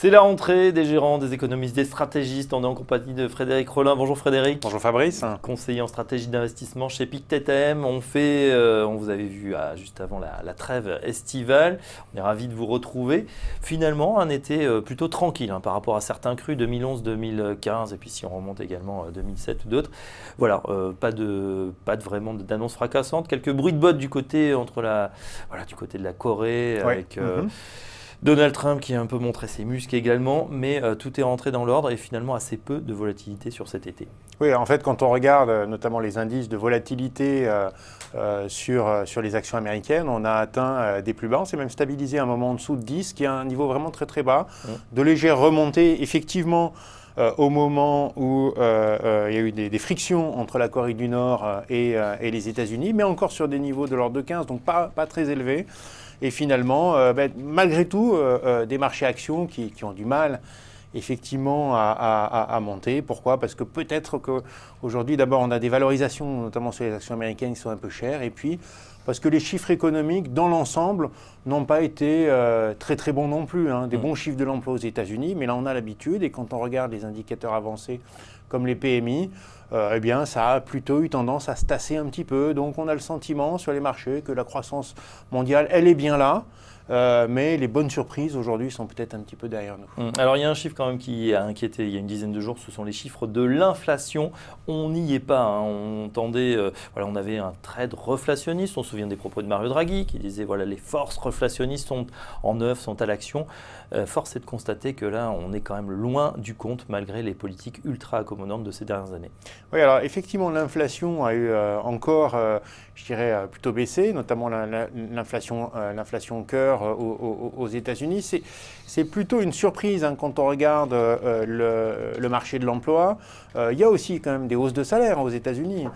C'est la rentrée des gérants, des économistes, des stratégistes. On est en compagnie de Frédéric Rollin. Bonjour Frédéric. Bonjour Fabrice. Conseiller en stratégie d'investissement chez Pictet AM. On vous avait vu juste avant la trêve estivale. On est ravis de vous retrouver. Finalement, un été plutôt tranquille par rapport à certains crus 2011-2015 et puis si on remonte également 2007 ou d'autres. Voilà, pas de vraiment d'annonce fracassante. Quelques bruits de bottes du côté du côté de la Corée avec Donald Trump qui a un peu montré ses muscles également, mais tout est rentré dans l'ordre et finalement assez peu de volatilité sur cet été. Oui, en fait, quand on regarde notamment les indices de volatilité sur les actions américaines, on a atteint des plus bas, on s'est même stabilisé à un moment en dessous de 10, qui est un niveau vraiment très très bas, de légères remontées, effectivement, au moment où il y a eu des frictions entre la Corée du Nord et les États-Unis, mais encore sur des niveaux de l'ordre de 15, donc pas très élevés. Et finalement, malgré tout, des marchés actions qui ont du mal effectivement à monter. Pourquoi? Parce que peut-être qu'aujourd'hui, d'abord, on a des valorisations, notamment sur les actions américaines, qui sont un peu chères. Et puis, parce que les chiffres économiques, dans l'ensemble, n'ont pas été très très bons non plus. Des bons chiffres de l'emploi aux États-Unis, mais là, on a l'habitude. Et quand on regarde les indicateurs avancés, comme les PMI, eh bien, ça a plutôt eu tendance à se tasser un petit peu. Donc, on a le sentiment sur les marchés que la croissance mondiale, elle est bien là. Mais les bonnes surprises aujourd'hui sont peut-être un petit peu derrière nous. Alors il y a un chiffre quand même qui a inquiété il y a une dizaine de jours, ce sont les chiffres de l'inflation. On n'y est pas, on entendait, on avait un trade reflationniste, on se souvient des propos de Mario Draghi qui disait les forces reflationnistes sont en œuvre, sont à l'action. Force est de constater que là on est quand même loin du compte malgré les politiques ultra accommodantes de ces dernières années. Oui, alors effectivement l'inflation a eu encore, je dirais, plutôt baissé, notamment l'inflation cœur aux États-Unis. C'est plutôt une surprise quand on regarde le marché de l'emploi. Il y a aussi quand même des hausses de salaire aux États-Unis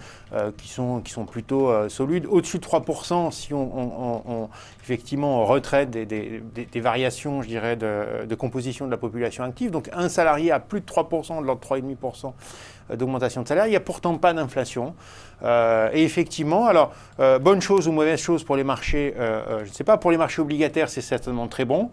qui sont plutôt solides. Au-dessus de 3% si on effectivement retraite des variations, je dirais, de composition de la population active. Donc un salarié a plus de 3%, de l'ordre de 3,5% d'augmentation de salaire. Il n'y a pourtant pas d'inflation. Et effectivement, alors, bonne chose ou mauvaise chose pour les marchés, je ne sais pas, pour les marchés obligataires, c'est certainement très bon.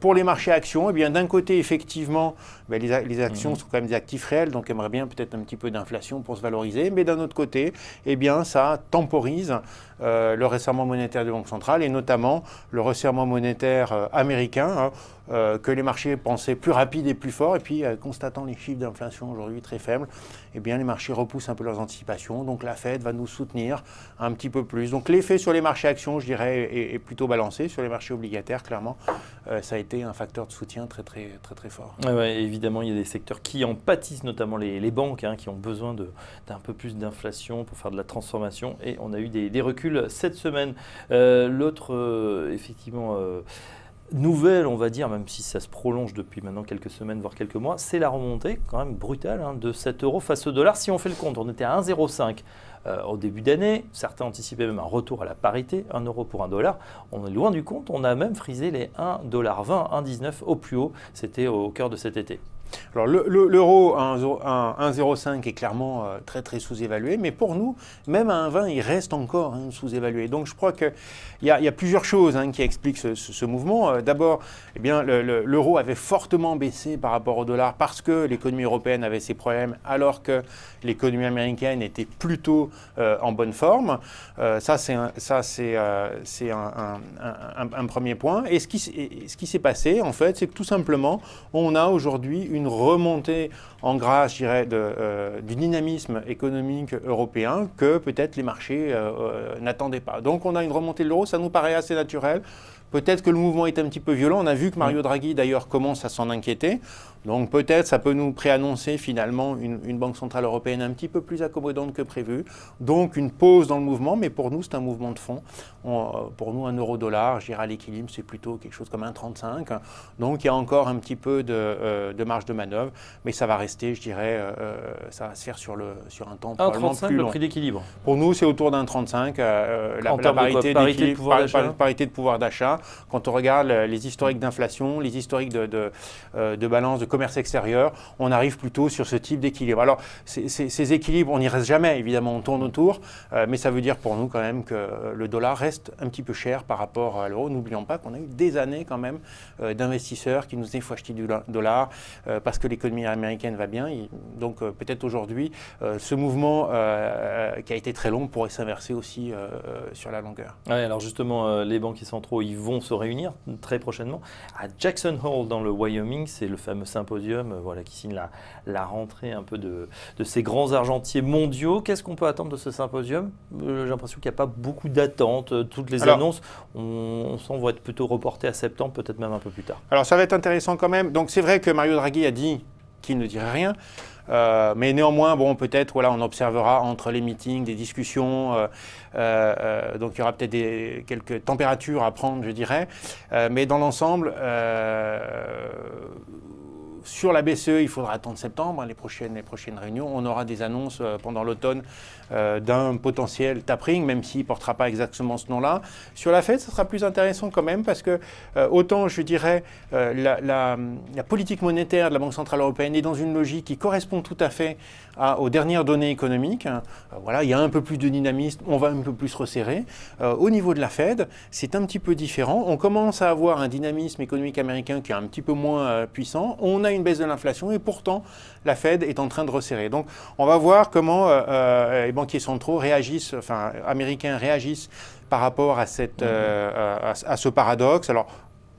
Pour les marchés actions, eh bien, d'un côté, effectivement, les actions sont quand même des actifs réels, donc aimeraient bien peut-être un petit peu d'inflation pour se valoriser. Mais d'un autre côté, eh bien, ça temporise le resserrement monétaire des banques centrales et notamment le resserrement monétaire américain que les marchés pensaient plus rapide et plus fort. Et puis, constatant les chiffres d'inflation aujourd'hui très faibles, eh bien, les marchés repoussent un peu leurs anticipations. Donc, la Fed va nous soutenir un petit peu plus. Donc, l'effet sur les marchés actions, je dirais, est plutôt balancé. Sur les marchés obligataires, clairement, ça a été un facteur de soutien très fort. Ouais, évidemment, il y a des secteurs qui en pâtissent, notamment les banques, qui ont besoin d'un peu plus d'inflation pour faire de la transformation. Et on a eu des reculs cette semaine. L'autre, effectivement, nouvelle, on va dire, même si ça se prolonge depuis maintenant quelques semaines, voire quelques mois, c'est la remontée quand même brutale de 7 € face au dollar. Si on fait le compte, on était à 1,05 au début d'année. Certains anticipaient même un retour à la parité, 1 € pour 1 $. On est loin du compte. On a même frisé les 1,20 $, 1,19 € au plus haut. C'était au cœur de cet été. Alors l'euro à 1,05 est clairement très sous-évalué, mais pour nous, même à 1,20, il reste encore sous-évalué. Donc je crois qu'il y a plusieurs choses qui expliquent ce mouvement. D'abord, eh bien, l'euro avait fortement baissé par rapport au dollar parce que l'économie européenne avait ses problèmes, alors que l'économie américaine était plutôt en bonne forme. Ça, c'est un premier point. Et ce qui s'est passé, en fait, c'est que tout simplement, on a aujourd'hui une remontée en grâce, je dirais, du dynamisme économique européen que peut-être les marchés n'attendaient pas. Donc on a une remontée de l'euro, ça nous paraît assez naturel. Peut-être que le mouvement est un petit peu violent. On a vu que Mario Draghi, d'ailleurs, commence à s'en inquiéter. Donc peut-être ça peut nous préannoncer finalement une banque centrale européenne un petit peu plus accommodante que prévu. Donc une pause dans le mouvement, mais pour nous, c'est un mouvement de fond. Pour nous, 1 euro-dollar, je dirais à l'équilibre, c'est plutôt quelque chose comme 1,35. Donc il y a encore un petit peu de marge de manœuvre, mais ça va rester, je dirais, ça va se faire sur un temps probablement plus long. Le prix d'équilibre. Pour nous, c'est autour d'1,35, la parité de pouvoir d'achat. quand on regarde les historiques d'inflation, les historiques de balance de commerce extérieur, on arrive plutôt sur ce type d'équilibre. Alors, ces équilibres, on n'y reste jamais, évidemment, on tourne autour, mais ça veut dire pour nous quand même que le dollar reste un petit peu cher par rapport à l'euro. N'oublions pas qu'on a eu des années quand même d'investisseurs qui nous disaient qu'il faut acheter du dollar parce que l'économie américaine va bien. Donc peut-être aujourd'hui, ce mouvement qui a été très long pourrait s'inverser aussi sur la longueur. Ouais, alors justement, les banquiers centraux, ils vont se réunir très prochainement à Jackson Hole dans le Wyoming. C'est le fameux symposium voilà, qui signe la rentrée un peu de ces grands argentiers mondiaux. Qu'est-ce qu'on peut attendre de ce symposium? J'ai l'impression qu'il n'y a pas beaucoup d'attentes. Toutes les annonces, on sent, vont être plutôt reportées à septembre, peut-être même un peu plus tard. Alors ça va être intéressant quand même. Donc c'est vrai que Mario Draghi a dit qu'il ne dirait rien. Mais néanmoins, bon, peut-être, voilà, on observera entre les meetings, des discussions, donc il y aura peut-être quelques températures à prendre, je dirais. Mais dans l'ensemble, sur la BCE, il faudra attendre septembre, les prochaines réunions. On aura des annonces pendant l'automne d'un potentiel tapering, même s'il ne portera pas exactement ce nom-là. Sur la Fed, ça sera plus intéressant quand même, parce que autant, je dirais, la politique monétaire de la Banque Centrale Européenne est dans une logique qui correspond tout à fait aux dernières données économiques. Voilà, il y a un peu plus de dynamisme, on va un peu plus resserrer. Au niveau de la Fed, c'est un petit peu différent. On commence à avoir un dynamisme économique américain qui est un petit peu moins puissant. On a une baisse de l'inflation et pourtant, la Fed est en train de resserrer. Donc, on va voir comment les banquiers centraux réagissent, enfin, américains réagissent par rapport à, à ce paradoxe. Alors,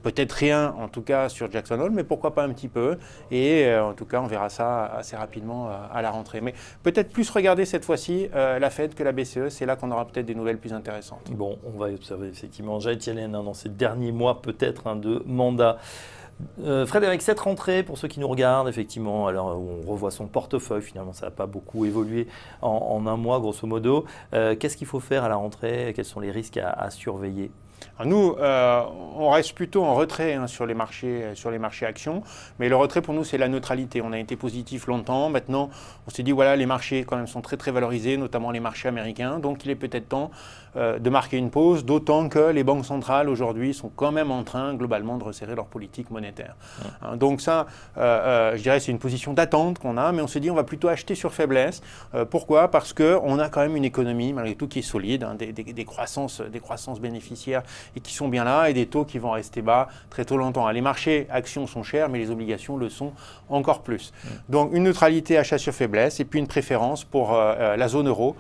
peut-être rien, en tout cas, sur Jackson Hole, mais pourquoi pas un petit peu. Et en tout cas, on verra ça assez rapidement à la rentrée. Mais peut-être plus regarder cette fois-ci la Fed que la BCE. C'est là qu'on aura peut-être des nouvelles plus intéressantes. Bon, on va observer effectivement Janet Yellen dans ces derniers mois peut-être de mandat. Frédéric, cette rentrée, pour ceux qui nous regardent, effectivement, alors on revoit son portefeuille, finalement ça n'a pas beaucoup évolué en un mois, grosso modo. Qu'est-ce qu'il faut faire à la rentrée? Quels sont les risques à surveiller? Nous, on reste plutôt en retrait sur les marchés actions, mais le retrait pour nous c'est la neutralité. On a été positif longtemps, maintenant on s'est dit voilà, les marchés quand même sont très très valorisés, notamment les marchés américains, donc il est peut-être temps de marquer une pause, d'autant que les banques centrales aujourd'hui sont quand même en train globalement de resserrer leur politique monétaire. Donc ça, je dirais c'est une position d'attente qu'on a, mais on s'est dit on va plutôt acheter sur faiblesse. Pourquoi? Parce qu'on a quand même une économie malgré tout qui est solide, des croissances bénéficiaires et qui sont bien là, et des taux qui vont rester bas très tôt longtemps. Les marchés actions sont chers, mais les obligations le sont encore plus. Donc une neutralité achat sur faiblesse, et puis une préférence pour la zone euro,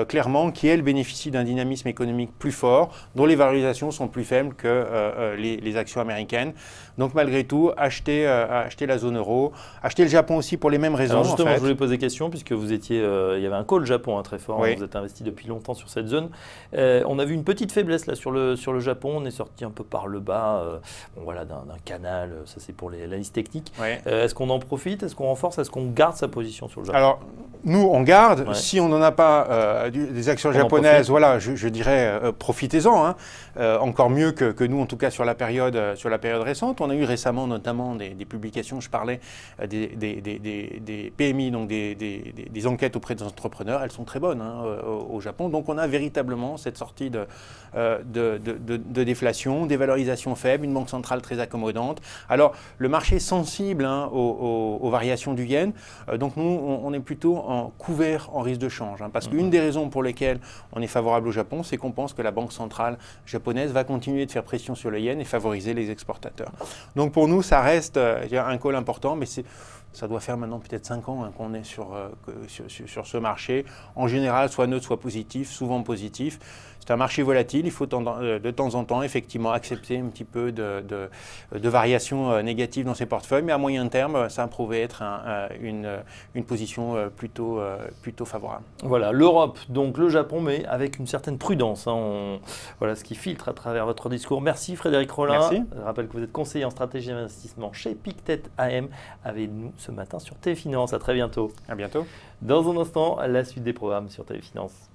clairement, qui elle bénéficie d'un dynamisme économique plus fort, dont les valorisations sont plus faibles que les actions américaines. Donc malgré tout, acheter la zone euro, acheter le Japon aussi pour les mêmes raisons. Alors justement, en fait. je voulais poser question, puisque vous étiez, il y avait un call Japon très fort, Oui. vous êtes investi depuis longtemps sur cette zone. On a vu une petite faiblesse là sur le Japon, on est sorti un peu par le bas bon, voilà, d'un canal, ça c'est pour l'analyse technique. Oui. Est-ce qu'on en profite? Est-ce qu'on renforce? Est-ce qu'on garde sa position sur le Japon? Alors, nous, on garde. Ouais. Si on n'en a pas des actions japonaises, voilà, je dirais profitez-en. Encore mieux que nous, en tout cas, sur la période récente. On a eu récemment notamment des publications, je parlais des PMI, donc des enquêtes auprès des entrepreneurs. Elles sont très bonnes au Japon. Donc, on a véritablement cette sortie de déflation, des valorisations faibles, une banque centrale très accommodante. Alors, le marché est sensible aux variations du yen. Donc, nous, on est plutôt couvert en risque de change. Parce qu'une des raisons pour lesquelles on est favorable au Japon, c'est qu'on pense que la banque centrale japonaise va continuer de faire pression sur le yen et favoriser les exportateurs. Donc, pour nous, ça reste un call important, mais ça doit faire maintenant peut-être 5 ans qu'on est sur ce marché. En général, soit neutre, soit positif, souvent positif. C'est un marché volatile, il faut de temps en temps effectivement accepter un petit peu de variations négatives dans ses portefeuilles, mais à moyen terme, ça a prouvé être une position plutôt favorable. Voilà, l'Europe, donc le Japon, mais avec une certaine prudence. Voilà ce qui filtre à travers votre discours. Merci Frédéric Rollin. Merci. Je rappelle que vous êtes conseiller en stratégie d'investissement chez Pictet AM, avec nous ce matin sur Téléfinance. À très bientôt. À bientôt. Dans un instant, la suite des programmes sur Téléfinance.